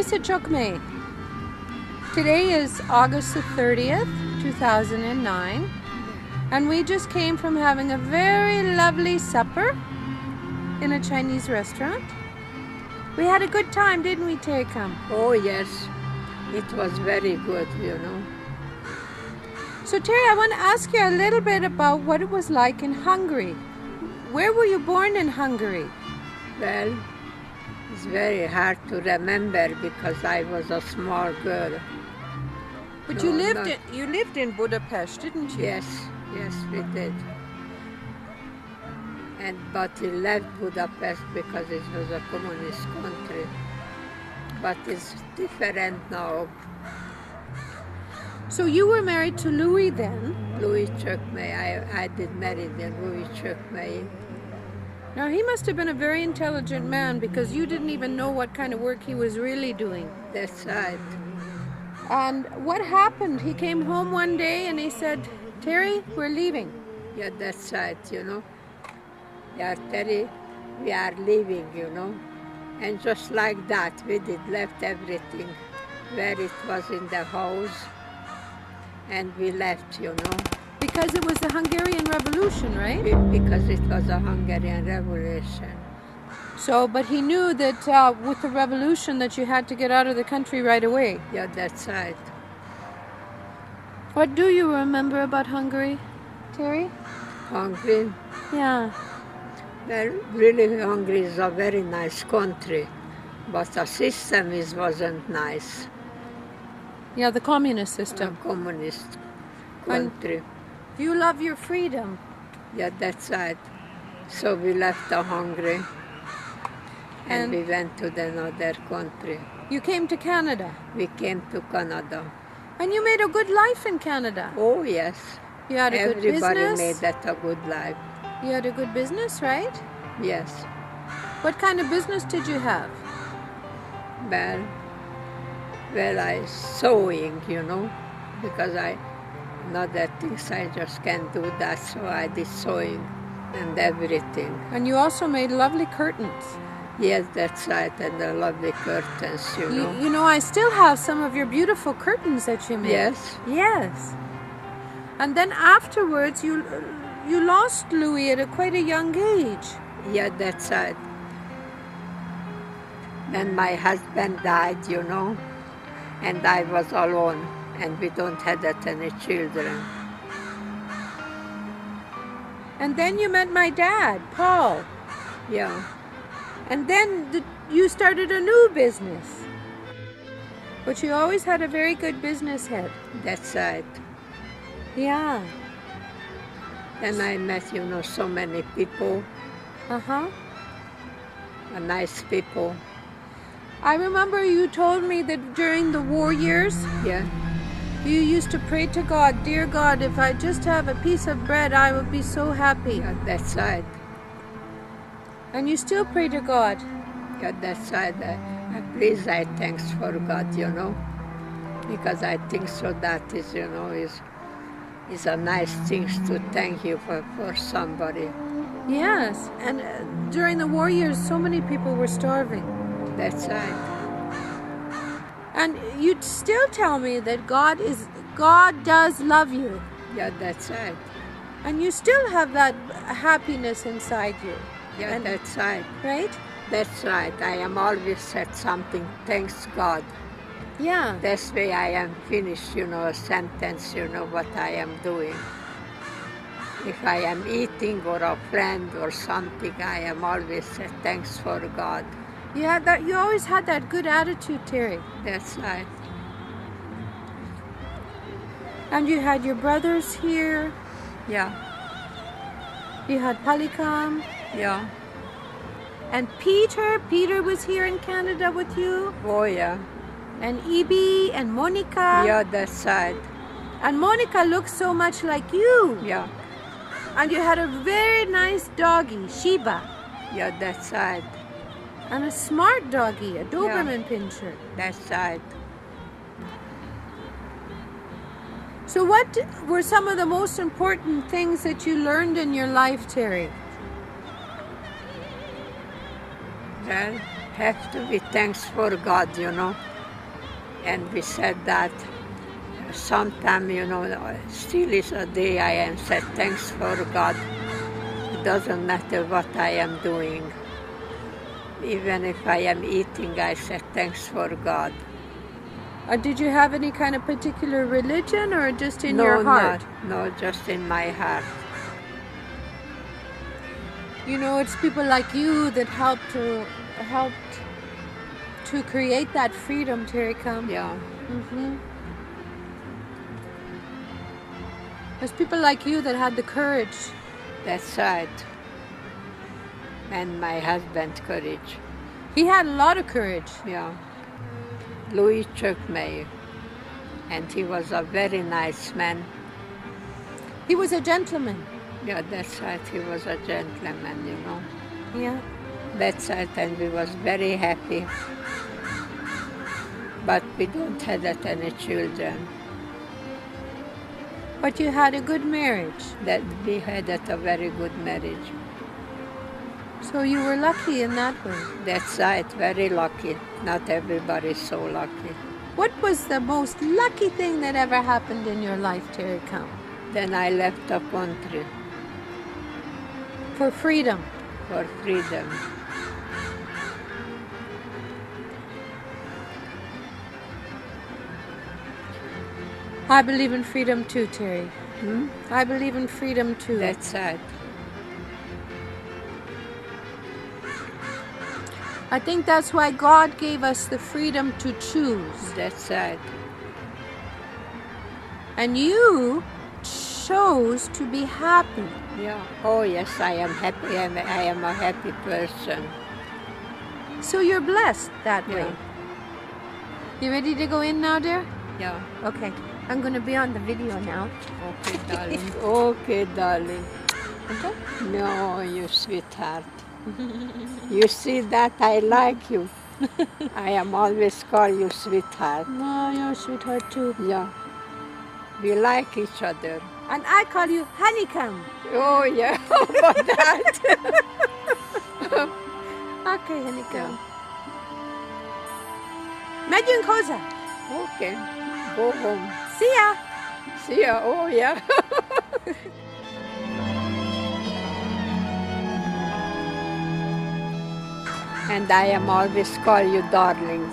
Terezia Csokmei. Today is August the 30th, 2009, and we just came from having a very lovely supper in a Chinese restaurant. We had a good time, didn't we, Terry? Oh yes, it was very good, you know. So Terry, I want to ask you a little bit about what it was like in Hungary. Where were you born in Hungary? Well, it's very hard to remember because I was a small girl. But No, you lived in Budapest, didn't you? Yes, we did. But we left Budapest because it was a communist country. But it's different now. So you were married to Louis then? Louis Csokmei. I did marry the Louis Csokmei. Now he must have been a very intelligent man because you didn't even know what kind of work he was really doing. That's right. And what happened? He came home one day and he said, Terry, we're leaving. Yeah, that's right, you know. Yeah, Terry, we are leaving, you know. And just like that, we did left everything where it was in the house. And we left, you know. Because it was the Hungarian Revolution, right? Because it was a Hungarian Revolution. So, but he knew that with the revolution that you had to get out of the country right away. Yeah, that's right. What do you remember about Hungary, Terry? Hungary? Yeah. Well, really, Hungary is a very nice country, but the system wasn't nice. Yeah, the communist system. A communist country. And you love your freedom. Yeah, that's right. So we left Hungary and we went to another country. You came to Canada. We came to Canada. And you made a good life in Canada. Oh, yes. You had a good business. Everybody made that a good life. You had a good business, right? Yes. What kind of business did you have? Well, I sewing, you know, because other things I just can't do that, so I did sewing and everything. And you also made lovely curtains. Yes, that's right, and the lovely curtains, you know. You know, I still have some of your beautiful curtains that you made. Yes? Yes. And then afterwards, you lost Louis at quite a young age. Yeah, that's right. Then my husband died, you know, and I was alone, and we don't have any children. And then you met my dad, Paul. Yeah. And then you started a new business. But you always had a very good business head. That's right. Yeah. And I met, you know, so many people. Uh-huh. Nice people. I remember you told me that during the war years, yeah, you used to pray to God, dear God, if I just have a piece of bread, I would be so happy. Yeah, that's right. And you still pray to God. Yeah, that's right. Please, I thanks for God, you know, because I think so that is, you know, is a nice thing to thank you for somebody. Yes, and during the war years, so many people were starving. That's right. And you'd still tell me that God does love you. Yeah, that's right. And you still have that happiness inside you. Yeah, that's right. Right? That's right. I am always said something, thanks God. Yeah. That's why I am finished, you know, a sentence, you know, what I am doing. If I am eating or a friend or something, I am always said, thanks for God. You always had that good attitude, Terry. That's right. And you had your brothers here. Yeah. You had Palikam. Yeah. And Peter was here in Canada with you. Oh, yeah. And Ibi and Monica. Yeah, that's right. And Monica looks so much like you. Yeah. And you had a very nice doggy, Sheba. Yeah, that's right. And a smart doggy, a Doberman Pinscher. That's right. So what were some of the most important things that you learned in your life, Terry? Well, have to be thanks for God, you know. And we said that sometime, still is a day I am said thanks for God. It doesn't matter what I am doing. Even if I am eating, I said thanks for God. Did you have any kind of particular religion or just in your heart? No, just in my heart. It's people like you that helped to create that freedom, Terry. Yeah. There's people like you that had the courage. That's right. And my husband courage. He had a lot of courage. Yeah. Csokmei. And he was a very nice man. He was a gentleman. Yeah, that's right. He was a gentleman, Yeah. That's right. And we was very happy. But we don't have any children. But you had a good marriage. That we had a very good marriage. So you were lucky in that way. That's right, very lucky. Not everybody is so lucky. What was the most lucky thing that ever happened in your life, Terry? Then I left the country. For freedom. For freedom. I believe in freedom too, Terry. I believe in freedom too. That's right. I think that's why God gave us the freedom to choose. That's right. And you chose to be happy. Yeah. Oh yes, I am happy. I am a happy person. So you're blessed that way. Yeah. You ready to go in now, dear? Yeah. Okay. I'm going to be on the video now. Okay, darling. Okay, darling. Okay? No, you sweetheart. You see that I like you. I am always call you sweetheart. No, you're a sweetheart too. Yeah. We like each other. And I call you honeycomb. Oh yeah, about that. Okay, honeycomb. Megyünk hozzá. Okay, go home. See ya. See ya, oh yeah. And I am always call you darling.